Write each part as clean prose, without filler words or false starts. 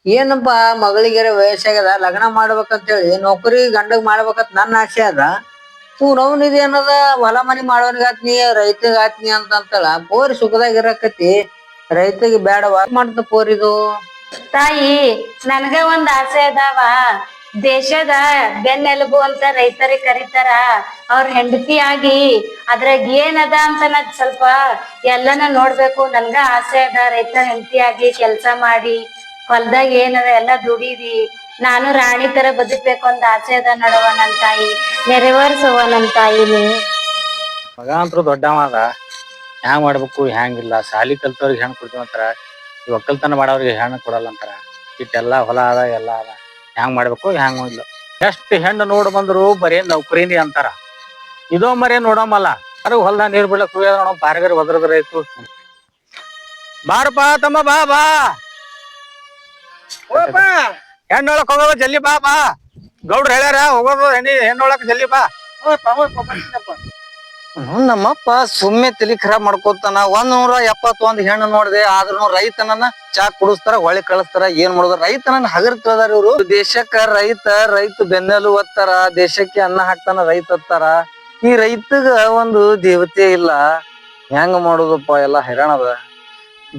ಏನಪ್ಪ ಮಗಳಿಗೆರೆ ವಯಸ್ಸಾಗ್ಯದ ಲಗ್ನ ಮಾಡ್ಬೇಕಂತೇಳಿ ನೌಕರಿ ಗಂಡಗ್ ಮಾಡ್ಬೇಕಂತ ನನ್ನ ಆಸೆ ಅದ. ನವ್ನ ಇದೇನದ ಹೊಲ ಮನಿ ಮಾಡೋನಿಗಾತ್ನಿ ರೈತಗ್ ಆತ್ನಿ ಅಂತಂತಳ ಪೋರಿ ಸುಖದಾಗ ಇರಕತಿ. ರೈತಗೆ ಬೇಡವಾ ಮಾಡ್ತ ಪೋರಿದು. ತಾಯಿ ನನ್ಗ ಒಂದ್ ಆಸೆ ಅದಾವ. ದೇಶದ ಬೆನ್ನೆಲುಬು ಅಂತ ರೈತರಿಗೆ ಕರೀತಾರ. ಅವ್ರ ಹೆಂಡತಿ ಆಗಿ ಅದ್ರಾಗ ಏನದ ಅಂತ ನಾನ್ ಸ್ವಲ್ಪ ಎಲ್ಲಾನ ನೋಡ್ಬೇಕು. ನನ್ಗ ಆಸೆ ಅದ ರೈತರ ಹೆಂಡತಿ ಆಗಿ ಕೆಲ್ಸ ಮಾಡಿ ಹೊಲ್ದಾಗ ಏನದ ಎಲ್ಲಾ ದುಡೀರಿ ನಾನು ರಾಣಿ ತರ ಬದುಕ್ಬೇಕು ಅಂತ ಆಸೆ ಅದ ನೋಡವ ನನ್ ತಾಯಿ. ನೆರವೇರ್ಸವ ನನ್ ತಾಯಿ ನೀ. ಮಗ ಅಂತರು ದೊಡ್ಡವ ಅದ. ಹ್ಯಾಂಗ್ ಮಾಡ್ಬೇಕು ಹ್ಯಾಂಗಿಲ್ಲ. ಸಾಲಿ ಕಲ್ತವ್ರಿಗೆ ಹೆಣ್ ಕೊಡ್ತೀವಿ ಅಂತಾರ, ಈ ಒಕ್ಕಲ್ತನ ಮಾಡೋರಿಗೆ ಹೆಣ್ಣು ಕೊಡಲ್ಲ ಅಂತಾರ. ಇಟ್ಟೆಲ್ಲಾ ಹೊಲ ಅದ ಎಲ್ಲ ಅದ, ಹ್ಯಾಂಗ್ ಮಾಡ್ಬೇಕು ಹ್ಯಾಂಗ್ ಇಲ್ಲ. ಎಷ್ಟ್ ಹೆಣ್ಣು ನೋಡ್ ಬಂದ್ರು ಬರೀ ನೌಕರಿನಿ ಅಂತಾರ. ಇದೋ ಮರೇ ನೋಡಮಲ್ಲ ಅದು ಹೊಲ್ದಾಗ ನೀರ್ ಬಿಡ್ಲಕ್ ನೋಡ ಪಾರಗರ್ ಒದ್ರದ್ರ ಆಯ್ತು. ಬಾರಪ್ಪ ತಮ್ಮ ಬಾ ಬಾ ಹೆಣ್ಣೊಳಕ್ ಹೋಗೋದು ಜಲ್ದಿ ಬಾ ಬಾ. ಗೌಡ್ರು ಹೇಳ್ಯಾರ ಹೋಗೋದು ಹೆಣ್ಣೊಳಕ್ ಜಲ್ದಿ ಬಾ. ನಮ್ಮಪ್ಪ ಸುಮ್ಮನೆ ತಲಿ ಖರಾಬ್ ಮಾಡ್ಕೋತಾನ. 171 ಹೆಣ್ಣು ನೋಡಿದೆ, ಆದ್ರೂ ರೈತನನ್ನ ಚಾ ಕುಡಿಸ್ತಾರ ಹೊಳಿ ಕಳಿಸ್ತಾರ. ಏನ್ ಮಾಡುದ ರೈತನನ್ನ ಹಗರ್ ತಿಳ್ದಾರ ಇವ್ರು. ದೇಶಕ್ಕ ರೈತ ಬೆನ್ನೆಲು ಒತ್ತಾರ, ದೇಶಕ್ಕೆ ಅನ್ನ ಹಾಕ್ತಾನ ರೈತ ಅತ್ತಾರ. ಈ ರೈತಗ ಒಂದು ದೇವತೆ ಇಲ್ಲ. ಹೆಂಗ ಮಾಡುದಪ್ಪ ಎಲ್ಲಾ ಹೈರಾಣದ.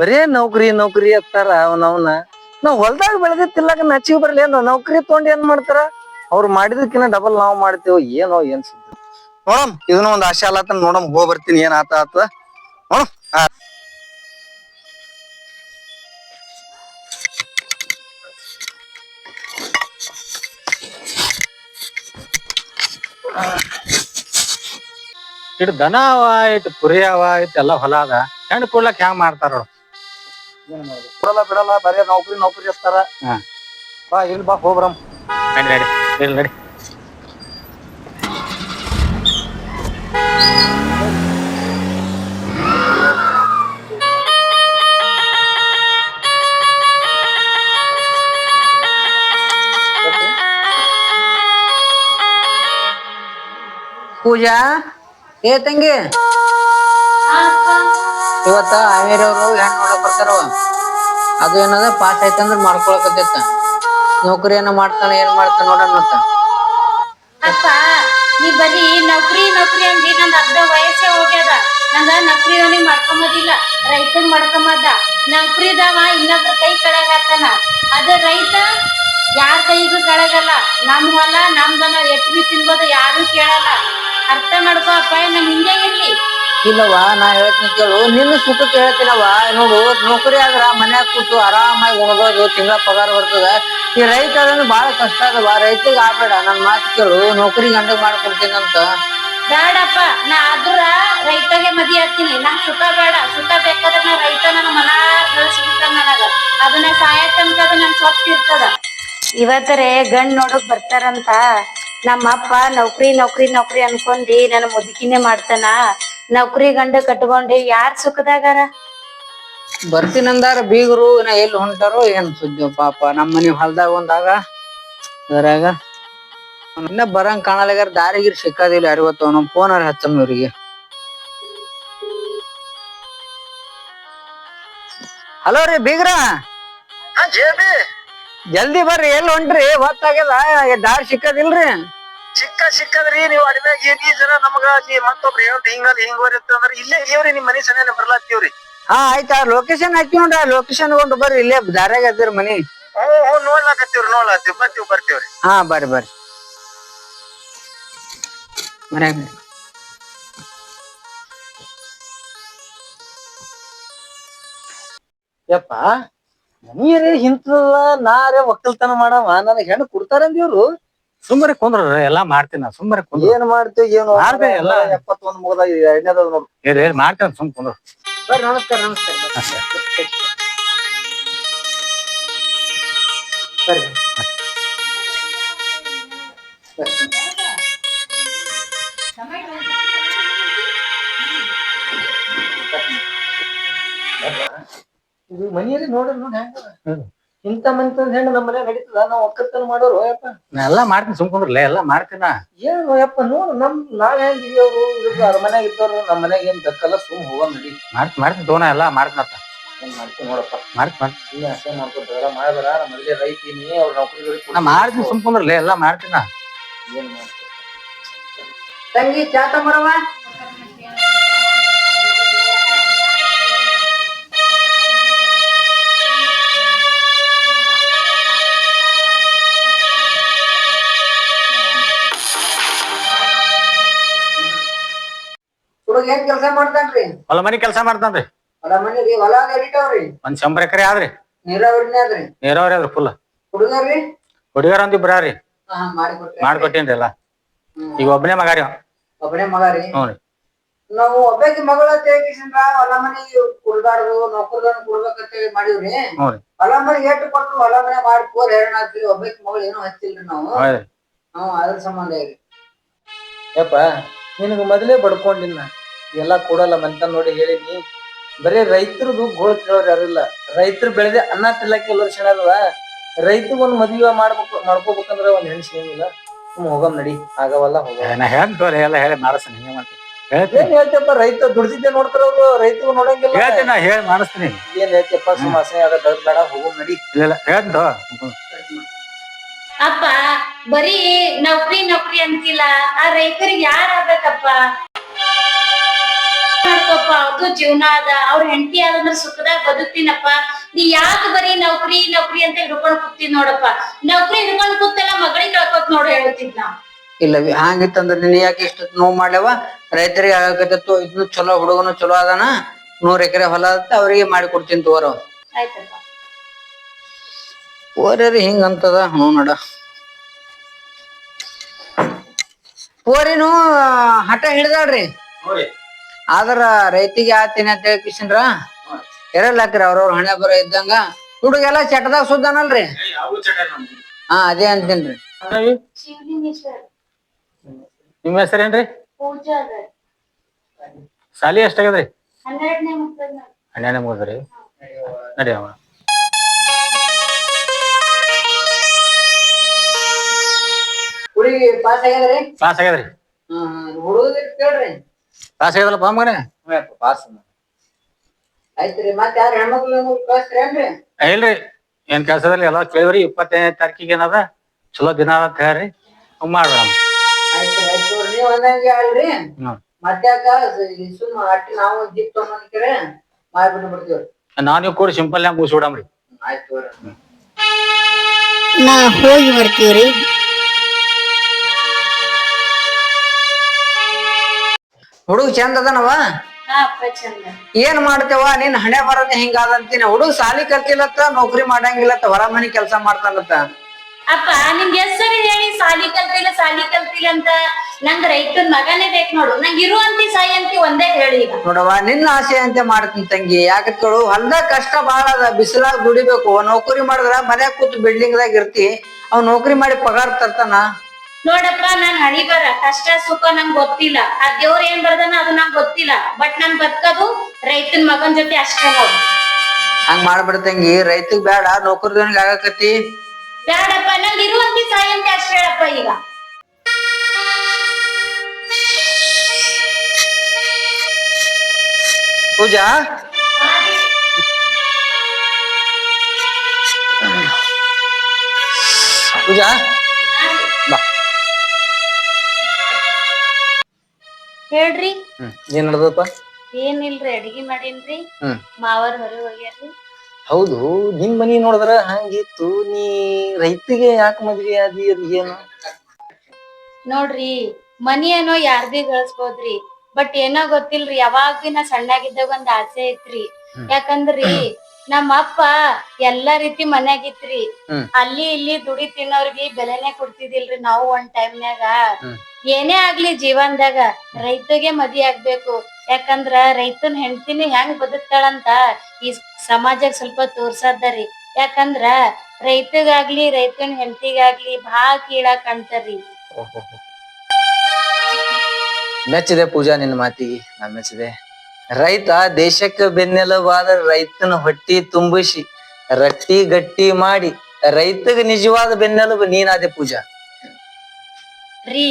ಬರೇ ನೌಕರಿ ಅತ್ತಾರ. ಅವನವನ್ನ ನಾವ್ ಹೊಲ್ದಾಗ ಬೆಳೆದಿ ತಿಲ್ಲಕ ನಚಿಗೆ ಬರ್ಲಿ ಏನೋ ನೌಕರಿ ತಗೊಂಡ್ ಏನ್ ಮಾಡ್ತಾರ. ಅವ್ರು ಮಾಡಿದಕ್ಕಿನ್ನ ಡಬಲ್ ನಾವ್ ಮಾಡ್ತೇವ. ಏನೋ ಏನ್ ಸುದ್ದಿ ನೋಡಮ್. ಇದನ್ನ ಒಂದ್ ಆಶೆ ಅಲ್ಲತ್ತ ನೋಡಮ್. ಹೋಗ್ ಬರ್ತೀನಿ ಏನ್ ಆತ ನೋಡಮ್. ಇಟ್ ದನ ಅವ ಇಟ್ ಕುರಿ ಅವ ಇಟ್ಟೆಲ್ಲ ಹೊಲ ಅದ. ಹೆಣ್ಣು ಕೊಡ್ಲಕ್ ಹ್ಯಾಂಗ್ ಮಾಡ್ತಾರ ಬಿಡಲ್ಲ ಬಿಡಲ್ಲ ಬರೇ ನೌಕರಿ ಅತ್ತಾರ. ಬಾ ಇಲ್ಲಿ ಬಾ ಹೋಗ್ಬರಮ್. ನಡಿ ನಡಿ ಇಲ್ಲಿ ನಡಿ. ಪೂಜಾ ಏ ತಂಗಿ, ಇವತ್ತ ಹಾವೇರಿಯವ್ರು ಹೆಣ್ ನೋಡಕ್ ಬರ್ತಾರವ. ಅದು ಏನದ ಪಾಸ್ ಆಯ್ತಂದ್ರ ಮಾಡ್ಕೊಳಕತ್ತೈತ. ನೌಕರಿ ಏನೋ ಮಾಡ್ತಾನ ಏನ್ ಮಾಡ್ತಾನ ನೋಡೋಣ ಮತ್ತ. ಅಪ್ಪ ನೀ ಬರೀ ನೌಕರಿ ಅಂದಿ. ನಂದ್ ಅರ್ಧ ವಯಸ್ಸೇ ಹೋಗ್ಯದ. ನಂಗ ನೌಕರಿ ಅವನಿಗೆ ಮಾಡ್ಕೊಂಬದಿಲ್ಲ, ರೈತಂಗ್ ಮಾಡ್ಕೊಂಬದ. ನೌಕರಿದವ ಇನ್ನೊಬ್ರ ಕೈ ಕೆಳಗಾತಾನ. ಅದ ರೈತ ಯಾರ ಕೈಗೂ ಕೆಳಗಲ್ಲ. ನಮ್ ಹೊಲ ನಮ್ದನ ಎಟ್ ಬಿ ತಿನ್ಬೋದು, ಯಾರು ಕೇಳಲ್ಲ. ಅರ್ಥ ಮಾಡ್ಕೋ ಅಪ್ಪ. ನಮ್ ಹಿಂಗೆ ಇರ್ಲಿ. ಇಲ್ಲವಾ ನಾ ಹೇಳ್ತೀನಿ ಕೇಳು. ನಿನ್ನ ಸುಖಕ್ಕೆ ಹೇಳ್ತೀನವ. ನೋಡು ನೌಕರಿ ಆದ್ರ ಮನ್ಯಾಗ ಕೂತು ಆರಾಮಾಗಿ ಉಣ್ಬೋದು, ತಿಂಗಳ ಪಗಾರ ಬರ್ತದ. ಈ ರೈತ ಅದನ್ನ ಬಾಳ ಕಷ್ಟ ಅದವ. ರೈತಗ್ ಆಗ್ಬೇಡ ನನ್ ಮಾತು ಕೇಳು. ನೌಕರಿ ಗಂಡಗ್ ಮಾಡ್ಕೊಡ್ತೀನಂತ. ಬೇಡಪ್ಪ, ನಾ ಆದ್ರ ರೈತಗೆ ಮದಿ ಹಾಕ್ತೀನಿ. ನಂಗ್ ಸುಖ ಬೇಡ. ಸುಖ ಬೇಕಾದ್ರೆ ನಾ ರೈತ ನನ್ನ ಮನ ಗಳಿಸ್ಬಿಡ್ತಾನ ನನಗ. ಅದನ್ನ ಸಾಯತನಕ ಅದು ನನ್ ಸ್ವತ್ತು ಇರ್ತದ. ಇವತ್ತರೆ ಗಂಡ್ ನೋಡಕ್ ಬರ್ತಾರಂತ ನಮ್ಮ ಅಪ್ಪ ನೌಕರಿ ಅನ್ಕೊಂಡಿ ನನ್ನ ಮುದುಕಿನೇ ಮಾಡ್ತಾನ. ನೌಕರಿ ಗಂಡ ಕಟ್ಕೊಂಡಿ ಯಾರ್ ಸುಖದಾಗಾರ. ಬರ್ತೀನಂದಾರ ಬೀಗರು. ಇನ್ನ ಎಲ್ಲಿ ಹೊಂಟಾರೋ ಏನ್ ಸುದ್ದಿ ಪಾಪ. ನಮ್ಮ ಮನಿ ಹೊಲ್ದಾಗ ಒಂದಾಗ ಅದ್ರಾಗ ಇನ್ನ ಬರಂಗ್ ಕಾಣಲ್ಲಾಗ್ಯಾರ. ದಾರಿಗಿರಿ ಸಿಕ್ಕದಿಲ್ಲ ಯಾರಿಗೊತ್ತು. ನಮ್ ಫೋನ್ ಹಚ್ಚಮ್ಮ ಇವ್ರಿಗೆ. ಹಲೋ ರೀ ಬೀಗ್ರ, ಜಲ್ದಿ ಬರ್ರಿ. ಎಲ್ಲಿ ಹೊಂಟ್ರಿ? ಹೊತ್ತಾಗ್ಯದ, ದಾರಿ ಸಿಕ್ಕದಿಲ್ರಿ. ಸಿಕ್ಕದ್ರಿ ನೀವು ಅಡಿಮ್ಯಾಗ ಏನಿ ಜನ ನಮಗ ಮತ್ತೊಬ್ರು ಹೇಳ್ರಿ ಹಿಂಗಲ್ ಹಿಂಗೋರಿ ಅಂತಂದ್ರ ಇಲ್ಲೇ ಇವ್ರಿ ನಿಮ್ ಮನಿ ಸನೇನ ಬರ್ಲಾತ್ತೀವ್ರಿ. ಹಾ ಆಯ್ತಾ. ಲೊಕೇಶನ್ ಹಾಕಿ ನೋಡ್ರಿ. ಲೊಕೇಶನ್ ಕೊಂಡು ಬರ್ರಿ. ಇಲ್ಲೇ ದಾರ್ಯಾಗ ಅದಿರ ಮನಿ. ನೋಡ್ಲಾಕತ್ತೀವ್ರಿ ಬರ್ತೀವ್ರಿ. ಹಾ ಬರ್ರಿ ಬರ್ರಿ. ಮನ್ಯಾಗ ಯಪ್ಪ ನೀರೇ ಹಿಂತದ. ನಾರೇ ಒಕ್ಕಲ್ತನ ಮಾಡವ. ನನಗ್ ಹೆಣ್ಣು ಕೊಡ್ತಾರಂದಿವ್ರು. ಸುಮ್ಮನೆ ಕುಂದ್ರ ಎಲ್ಲಾ ಮಾಡ್ತೀನಿ. ಸುಮ್ಮನೆ ಕುಂದ್ರ. ಏನ್ ಮಾಡ್ತೇವ್ ಏನು ಎಲ್ಲ 71 ಮುಗದ 2ನೇದ ನೋಡು. ಮಾಡ್ತೇನೆ. ಸುಮ್ ಕುಂದ್ರ. ಬರ್ರಿ. ನಮಸ್ಕಾರ ನಮಸ್ಕಾರ. ಬರ್ರಿ. ಇದು ಮನೆಯಲ್ಲಿ ನೋಡ್ರಿ ನೋಡಿ ಹೆಂಗ ಇಂತ ಮನಿತಂದ ಹೆಣ್ಣು ನಮ್ಮ ಮನೆ ನಡೀತದ. ನಾವ್ ಒಕ್ಕಲ್ತನ ಮಾಡೋರು ಯಪ್ಪ. ನಾ ಎಲ್ಲಾ ಮಾಡ್ತೀನಿ. ಸುಮ್ ಕುಂದ್ರಲ್ಲ ಎಲ್ಲಾ ಮಾಡ್ತೀನ. ಏನು ಯಪ್ಪ ನೋಡು ನಾವ್ ಹೆಂಗಿದೀವ್ರು. ಅರಮನ್ಯಾಗ ಇದ್ದವ್ರು. ನಮ್ಮ ಮನ್ಯಾಗ ಏನ್ ದಕ್ಕಲ್ಲ. ಸುಮ್ ಹೋಗ ನಡಿ. ಮಾಡ್ತೀನಿ ತೋನ ಎಲ್ಲಾ ಮಾಡ್ತೀನತ್ತ. ಮಾಡ್ತೀನಿ ನೋಡಪ್ಪ. ಮಾಡ್ತೀನಿ ನೀ ಅಸಹ್ಯ ಮಾಡ್ಕೊತಾರ ಮಾಡಬೇಡ. ನಾ ಮೊದಲೇ ರೈತೀನಿ, ಅವ್ರ ನೌಕರಿ ನಾ ಮಾಡ್ತೀನಿ ಸುಮ್ಕೊಂಡ್ರಲ್ಲ ಎಲ್ಲಾ ಮಾಡ್ತೀನಿ ನಾ. ಏನ್ ಮಾಡ್ತೀನಿ ತಂಗಿ ಚಾ ತಗೊಂಬರವ. ಹುಡುಗ ಏನ್ ಕೆಲಸ ಮಾಡ್ತಾನ್ರಿ? ಹೊಲ ಮನಿ ಕೆಲಸ ಮಾಡ್ತಾನ್ರಿ. ಹೊಲ ಮನಿ ರೀ? ಹೊಲ ಎರಿತಾವ್ರಿ? ಒಂದ್ 100 ಎಕರೆ ಆದ್ರಿ. ನೀರಾವರಿನೇ ಅದ್ರಿ? ನೀರಾವರಿ ಅದ್ರಿ ಫುಲ್. ಹುಡುಗರ್ರಿ? ಹುಡುಗರ ಒಂದ್ ಇಬ್ರ ರೀ. ಮಾಡ್ಕೊಟ್ರಿ? ಮಾಡ್ಕೊಟ್ಟೇನ್ರಿ ಎಲ್ಲ. ಈಗ ಒಬ್ಬನೇ ಮಗ ರೀ. ಒಬ್ಬನೇ ಮಗ ರೀ? ಹ್ಞೂ ರೀ. ನಾವು ಒಬ್ಬಾಕಿ ಮಗಳ ತೇಗಿಸಿಂದ್ರ ಹೊಲ ಮನಿ ಕುಡ್ಬಾರ್ದು, ನೌಕರದನ್ನ ಕೊಡ್ಬೇಕಂತೇಳಿ ಮಾಡೀವ್ರಿ. ಹ್ಞೂ ರೀ. ಹೊಲ ಮನಿ ಏಟು ಕೊಟ್ಟು ಹೊಲ ಮನೆ ಮಾಡಿ ಪೋರ್ ಹೈರಾಣ ಆಗ್ತೀರಿ. ಒಬ್ಬಾಕಿ ಮಗಳು ಏನೂ ಹಚ್ಚಿಲ್ರಿ ನಾವು. ಅದ್ರ ಸಂಬಂಧ ಹೇಳಿ ಯಪ್ಪ, ನಿನಗ ಮೊದಲೇ ಬಡ್ಕೊಂಡಿನ ಎಲ್ಲ ಕೊಡಲ್ಲ ಮಂತ ನೋಡಿ ಹೇಳಿನಿ. ಬರೀ ರೈತರದು ಗೋಳ್ ಕೇಳೋರು ಯಾರಿಲ್ಲ. ರೈತರು ಬೆಳೆದೆ ಅನ್ನ ತಿನ್ನಕ್ಕೆ ಎಲ್ಲರೂ ಕ್ಷಣ ಅಲ್ವ. ರೈತಗೊಂದ್ ಮದ್ವೆ ಮಾಡ್ಕೋಬೇಕಂದ್ರ ಒಂದ್ ಹೆಣ್ ಸಿಗಂಗಿಲ್ಲ. ಹೋಗಮ್ ನಡಿ, ಆಗವಲ್ಲ ಹೋಗಲ್ಲ. ನಾ ಹೇಳ್ತೋರಿ ಎಲ್ಲ ಹೇಳಿ ಮಾಡಿಸ್ತೀನಿ. ಹಿಂಗೆ ಮಾಡ್ತೀನಿ ಏನ್ ಹೇಳ್ತಪ್ಪ, ರೈತ ದುಡ್ದಿದ್ದೆ ನೋಡ್ತಾರ ಅವ್ರು, ರೈತರು ನೋಡಂಗಿಲ್ಲ. ಹೇಳ್ತೀನಿ, ನಾ ಹೇಳಿ ಮಾಡಿಸ್ತೀನಿ. ಏನ್ ಹೇಳ್ತಪ್ಪ, ಸುಮ್ಮ ಅಸಹ್ಯ ಆಗದ ಬೇಡ, ಹೋಗಮ್ ನಡಿ. ಇಲ್ಲ ಹೇಳ್ತೋ. ಅಪ್ಪ ಬರೀ ನೌಕರಿ ನೌಕರಿ ಅಂತಿಲ್ಲ, ಆ ರೈತರಿಗೆ ಯಾರ ಆಗ್ಬೇಕಪ್ಪ? ಮಾಡ್ಕೊಪ್ಪ, ಅವ್ರದ್ದು ಜೀವನ ಅದ, ಅವ್ರ ಹೆಂಡತಿ ಆದಂದ್ರ ಸುಖದಾಗ ಬದುಕ್ತೀನಪ್ಪ. ನೀ ಯಾಕೆ ಬರೀ ನೌಕರಿ ನೌಕರಿ ಅಂತ ಹಿಡ್ಕೊಂಡ್ ಕೂತೀನಿ ನೋಡಪ್ಪ. ನೌಕರಿ ಹಿಡ್ಕೊಂಡ್ ಕೂತಲ್ಲ ಮಗಳಿಗೆ ಕಳ್ಕೊತ್ ನೋಡು ಹೇಳ್ತಿದ್ ನಾ. ಇಲ್ಲ ಹಂಗಿತ್ತಂದ್ರ ನೀನ್ ಯಾಕೆ ಇಷ್ಟ ನೋವು ಮಾಡ್ಯವ? ರೈತರಿಗೆ ಆಗಕತ್ತು ಇದ್ನು ಚಲೋ, ಹುಡುಗನು ಚಲೋ ಅದಾನ, 100 ಎಕರೆ ಹೊಲ ಅಂತ ಅವ್ರಿಗೆ ಮಾಡಿ ಕೊಡ್ತೀನಿ ತಗೋರ. ಆಯ್ತಪ್ಪ. ಪೋರಿ ಹಿಂಗಂತದ. ಹ್ಞೂ ನಡ. ಪೋರಿನು ಹಠ ಹಿಡ್ದಾಳ್ರಿ. ಆದ್ರ ರೈತಿಗೆ ಆತೀನಿ ಅಂತ ಹೇಳ್ಕಿಸಿನ್ರ ಎರಲ್ ಹಾಕ್ರಿ ಅವ್ರವ್ರ ಹಣೆ ಬರ ಇದ್ದಂಗ. ಹುಡುಗೆಲ್ಲ ಚಟದಾಗ ಸುದ್ದಾನಲ್ರಿ. ಹಾ ಅದೇ ಅಂತೇನ್ರಿ. ನಿಮ್ಮ ಹೆಸರೇನ್ರಿ? ಪೂಜಾ ಸಾಲಿ ಎಷ್ಟಾಗ್ಯದ್ರಿ? 12ನೇ ಮುಗ್ದದ. 12ನೇ ಮುಗ್ದ್ರಿ. ನಡಿಯವ. ಹುಡುಗಿ ಪಾಸ್ ಆಗ್ಯದ್ರಿ? ಪಾಸ್ ಆಗ್ಯದ್ರಿ. ಹುಡುಗ ಕೇಳ್ರಿ. ಪಾಸ್ ಆಗ್ಯದಲ್ಲಪ್ಪ ಮಗನೇ? ಪಾಸ್ ಆಯ್ತ್ರಿ. ಮತ್ ಯಾರ ಹೆಣ್ಮಕ್ಳು ಕಳಿಸ್ತೀರೇನ್ರಿ? ಇಲ್ರಿ, ಏನ್ ಕೆಲ್ಸದಲ್ಲಿ ಎಲ್ಲ ಕೇಳಿವ್ರಿ. 25ನೇ ತಾರೀಕಿಗೆ ಏನದ ಚಲೋ ದಿನ ಅದ ಅಂತ ಹೇಳ್ರಿ, ಮಾಡೋಣ. ಆಯ್ತು ಆಯ್ತು, ನೀವ್ ಅಂದಂಗೆ ಅಲ್ರಿ. ಮತ್ತ್ಯಾಕ ಸುಮ್ಮ ಅಟ್ಟಿ ನಾವು ಜಿಪ್ ತಗೊಂಡ್ರೆ ಮಾಡ್ಬಿಟ್ಟು ಬಿಡ್ತೀವ್ರಿ. ನಾವು ಕೂಡ ಸಿಂಪಲ್ ಮುಗಿಸಿ ಬಿಡಮ್ರಿ. ಆಯ್ತು ನಾ ಹೋಗಿ ಬರ್ತೀವ್ರಿ. ಹುಡುಗ ಚಂದ ಅದನವ? ಏನ್ ಮಾಡ್ತೇವ? ನಿನ್ ಹಣೆ ಬರೋದೇ ಹಿಂಗಾದಂತೀನಿ. ಹುಡುಗ ಸಾಲಿ ಕಲ್ತಿಲ್ಲತ್ತ, ನೌಕರಿ ಮಾಡಂಗಿಲ್ಲತ್ತ, ಹೊರ ಮನಿ ಕೆಲ್ಸ ಮಾಡ್ತಾನತ್ತ. ಅಪ್ಪ ನಿಮ್ಗೆ ಎಷ್ಟ್ ಸರಿ ಹೇಳಿ ಸಾಲಿ ಕಲ್ತಿಲ್ಲ ಅಂತ? ನಂಗ್ ರೈತನ್ ಮಗನೇ ಬೇಕ್ ನೋಡು. ನಂಗೆ ಇರುವಂತಿ ಸಾಯಿ ಅಂತಿ ಒಂದೇ ಹೇಳಿ. ನೋಡವ, ನಿನ್ನ ಆಸೆ ಅಂತ ಮಾಡ್ತೀನಿ ತಂಗಿ. ಯಾಕ ಕೇಳು, ಹೊಲ್ದಾಗ ಕಷ್ಟ ಬಾಳ ಅದ, ಬಿಸಿಲಾಗ ದುಡಿಬೇಕು. ನೌಕರಿ ಮಾಡಿದ್ರ ಮನ್ಯಾಗ ಕೂತು ಬಿಲ್ಡಿಂಗ್ ದಾಗ ಇರ್ತಿ, ಅವ್ ನೌಕರಿ ಮಾಡಿ ಪಗಾರ ತರ್ತಾನ. ನೋಡಪ್ಪ, ನಾನ್ ಹಣಿ ಬರ ಕಷ್ಟ ಸುಖ ನಂಗ್ ಗೊತ್ತಿಲ್ಲ. ಆ ದೇವ್ರ ಏನ್ ಬರ್ದಾನ ಅದು ನಂಗ್ ಗೊತ್ತಿಲ್ಲ. ಬಟ್ ನಾನ್ ಬದುಕದು ರೈತನ್ ಮಗನ್ ಜೊತೆ ಅಷ್ಟೇ ನೋಡು. ಹಂಗ ಮಾಡ್ಬಿಡ್ತಂಗಿ. ರೈತಗ್ ಬೇಡ, ನೌಕರಿದವನಿಗೆ ಆಗಕತಿ. ಬೇಡಪ್ಪ, ನಂಗೆ ಇರುವಂತಿ ಸಾಯಿ ಅಂತ ಅಷ್ಟೇ ಹೇಳಪ್ಪ. ಈಗ ಪೂಜಾ, ಪೂಜಾ ಬಾ. ಹೇಳ್ರಿ. ಏನ್ ನಡ್ದಪ್ಪ? ಏನಿಲ್ರಿ, ಅಡಿಗೆ ಮಾಡೀನ್ರಿ. ಮಾವರ್ ಹೊರಗೆ ಹೋಗ್ಯಾರ್ರಿ. ಹೌದು, ನಿಮ್ ಮನಿ ನೋಡಿದ್ರ ಹಂಗಿತ್ತು. ನೀ ರೈತಿಗೆ ಯಾಕೆ ಮದ್ವಿ ಆದಿ? ಅದು ಏನು ನೋಡ್ರಿ, ಮನಿ ಏನೋ ಯಾರ್ ಬಿ ಗಳಿಸ್ಬೋದ್ರಿ. ಬಟ್ ಏನೋ ಗೊತ್ತಿಲ್ರಿ, ಯಾವಾಗ ಬಿ ನಾ ಸಣ್ಣಾಗಿದ್ದಾಗ ಒಂದ್ ಆಸೆ ಐತ್ರಿ. ಯಾಕಂದ್ರಿ ನಮ್ಮ ಅಪ್ಪ ಎಲ್ಲಾ ರೀತಿ ಮನ್ಯಾಗಿತ್ರಿ. ಅಲ್ಲಿ ಇಲ್ಲಿ ದುಡಿ ತಿನ್ನೋರ್ಗಿ ಬೆಲೆನೆ ಕೊಡ್ತಿದಿಲ್ರಿ. ನಾವು ಒಂದ್ ಟೈಮ್ನ್ಯಾಗ ಏನೇ ಆಗ್ಲಿ ಜೀವನದಾಗ ರೈತಗೆ ಮದ್ವಿ ಆಗ್ಬೇಕು. ಯಾಕಂದ್ರ ರೈತನ್ ಹೆಂಡತಿನಿ ಹೆಂಗ್ ಬದುಕ್ತಾಳಂತ ಈ ಸಮಾಜಕ್ ಸ್ವಲ್ಪ ತೋರ್ಸದ್ದರಿ. ಯಾಕಂದ್ರ ರೈತಗಾಗ್ಲಿ ರೈತನ್ ಹೆಂಡತಿಗಾಗ್ಲಿ ಭಾಳ ಕೀಳಾಗ್ ಕಾಣ್ತಾರ್ರಿ. ಮೆಚ್ಚಿದೆ ಪೂಜಾ, ನಿನ್ನ ಮಾತಿಗೆ ನಾ ಮೆಚ್ಚಿದೆ. ರೈತ ದೇಶಕ್ಕೆ ಬೆನ್ನೆಲುಬಾದ ರೈತನ ಹೊಟ್ಟಿ ತುಂಬಿಸಿ ರಟ್ಟಿ ಗಟ್ಟಿ ಮಾಡಿ ರೈತಗೆ ನಿಜವಾದ ಬೆನ್ನೆಲುಬು ನೀನಾದೆ ಪೂಜಾ. ರೀ,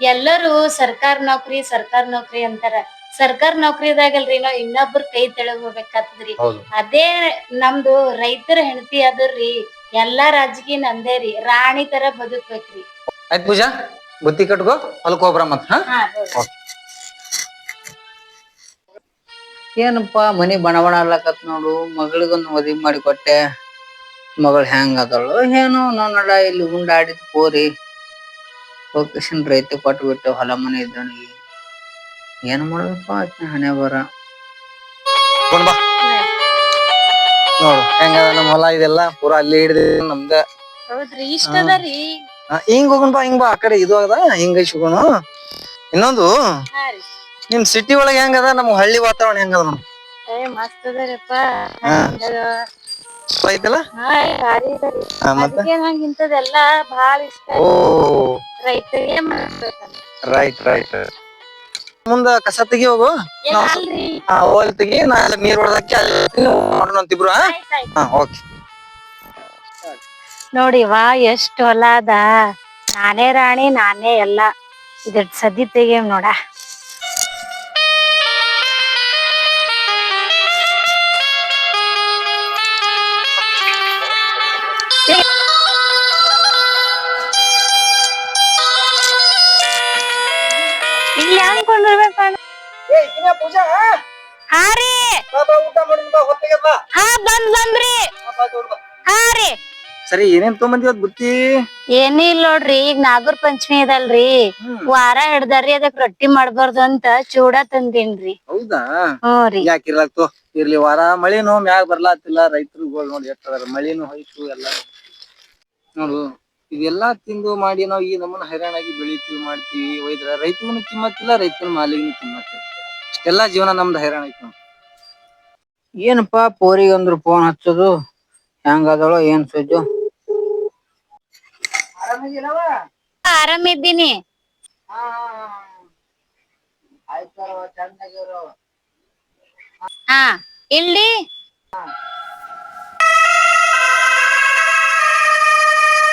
ಎಲ್ಲರೂ ಸರ್ಕಾರ ನೌಕರಿ ಅಂತಾರ. ಸರ್ಕಾರಿ ನೌಕರಿದಾಗಲ್ರಿ ನಾವ್ ಇನ್ನೊಬ್ರ ಕೈ ತೆಳಗ್ ಹೋಗ್ಬೇಕಾಗ್ತದ್ರಿ. ಹೌದು. ಅದೇ ನಮ್ದು ರೈತರ ಹೆಂಡತಿ ಅದರ್ರಿ ಎಲ್ಲಾ ರಾಜಕೀಯ ನಂದೇ ರೀ, ರಾಣಿ ತರ ಬದುಕ್ಬೇಕ್ರಿ. ಆಯ್ತು ಪೂಜಾ, ಬುತ್ತಿ ಕಟ್ಕೋ, ಹೊಲಕ್ ಹೋಗ್ಬರ ಮತ್. ಹಾ ಏನಪ್ಪಾ ಮನಿ ಬಣ ಬಣ ಅಲ್ಲಕತ್ ನೋಡು. ಮಗಳಿಗೊಂದು ಮದ್ವಿ ಮಾಡಿ ಕೊಟ್ಟೆ, ಮಗಳು ಹೆಂಗ್ ಅದಳು ಏನು ನೋಡ. ಇಲ್ಲಿ ಉಂಡಾಡಿದ ಪೋರಿ ಲೊಕೇಶನ್ ರೈತ ಕೊಟ್ಟು ಬಿಟ್ಟು ಹೊಲ ಮನೆ ಇದ್ದವನಿಗೆ ಏನ್ ಮಾಡ್ಬೇಕಪ್ಪ ಆಕಿನ ಹಣೆ ಬರ. ಬಾ ನೋಡು ಹೆಂಗದ ನಮ್ ಹೊಲ ಇದೆಲ್ಲ ಪೂರಾ ಅಲ್ಲಿ ಹಿಡ್ದಿ ನಮ್ದ. ಹೌದ್ರಿ, ಇಷ್ಟ ಅದರಿ. ಹಿಂಗ್ ಹೋಗೋಣ ಬಾ, ಹಿಂಗ್ ಬಾ, ಆ ಕಡೆ ಇದು ಅದ ಹಿಂಗ ಸಿಗೋಣ. ಇನ್ನೊಂದು ನಿಮ್ ಸಿಟಿ ಒಳಗ ಹೆಂಗದ, ನಮ್ ಹಳ್ಳಿ ವಾತಾವರಣ ಹೆಂಗದ ನೋಡು. ಮಸ್ತ್ ಅದರಿಪ್ಪ. ಐತಲ್ಲ ಮತ್ತೆ ಇಂಥದೆಲ್ಲಾ ಬಾಳ ಇಷ್ಟ. ಓ ರೈತರಿಗೆ ರೈಟ್ ರೈಟ್. ಮುಂದ ಕಸ ತೆಗಿ ಹೋಗು, ಹೋಲ್ ತೆಗಿ, ನಾ ನೀರ್ ಹೊಡದಕ್ಕೆ ಅಲ್ಲಿ ನೋಡೋಣಂತಿಬ್ರು. ಓಕೆ ನೋಡಿವಾ ಎಷ್ಟ್ ಹೊಲ ಅದ. ನಾನೇ ರಾಣಿ ನಾನೇ ಎಲ್ಲಾ. ಇದ್ರ ಸದಿ ತೆಗಿಯಮ್ ನೋಡ. ಇಲ್ಲಿ ಹೆಂಗ್ ಕೊಂಡಿರ್ಬೇಕ? ಹಾ ರೀ, ಹಾ ಬಂದ್ರಿ. ಹಾ ರೀ, ಸರಿ. ಏನೇನ್ ತೊಗೊಂಬಂದಿ ಬುತ್ತಿ? ಏನೂ ಇಲ್ಲ ನೋಡ್ರಿ, ಈಗ ನಾಗರ ಪಂಚಮಿ ಅದಲ್ರಿ, ವಾರ ಹಿಡ್ದಾರಿ. ಅದಕ್ ರೊಟ್ಟಿ ಮಾಡ್ಬಾರ್ದು ಅಂತ ಚೂಡಾ ತಂದೇನ್ರಿ. ಹೌದಾ? ಹ್ಞೂ ರೀ. ಯಾಕಿರ್ಲಾಕ್ತು ಇರ್ಲಿ ವಾರ. ಮಳಿನೂ ಮ್ಯಾಗ ಬರ್ಲಾತಿಲ್ಲ, ರೈತರುಗಳು ನೋಡಿ ಎಷ್ಟದಾರ. ಮಳಿನೂ ಹೋಯ್ತು ಎಲ್ಲ ನೋಡು. ಇದೆಲ್ಲಾ ತಿಂದು ಮಾಡಿ ನಾವ್ ಈ ನಮ್ಮನ ಹೈರಾಣಾಗಿ ಬೆಳಿತೀವಿ ಮಾಡ್ತೀವಿ. ಒಯ್ದ್ರ ರೈತನು ಕಿಮ್ಮತ್ತಿಲ್ಲ, ರೈತನ ಮಾಲಿಗನು ಕಿಮ್ಮತ್ತಿಲ್ಲ. ಇಷ್ಟೆಲ್ಲಾ ಜೀವನ ನಮ್ದು ಹೈರಾಣ ಐತಿ. ಏನಪ್ಪಾ ಪೋರಿಗೆ ಒಂದ್ರು ಫೋನ್ ಹಚ್ಚೋದು, ಹೆಂಗದಳೋ ಏನ್ ಸುದ್ದು. ಆರಾಮಿದ್ದೀನಿ. ಆಯ್ತಾರ ಚಂದಾಗಿರು. ಹಾ ಇಲ್ರಿ.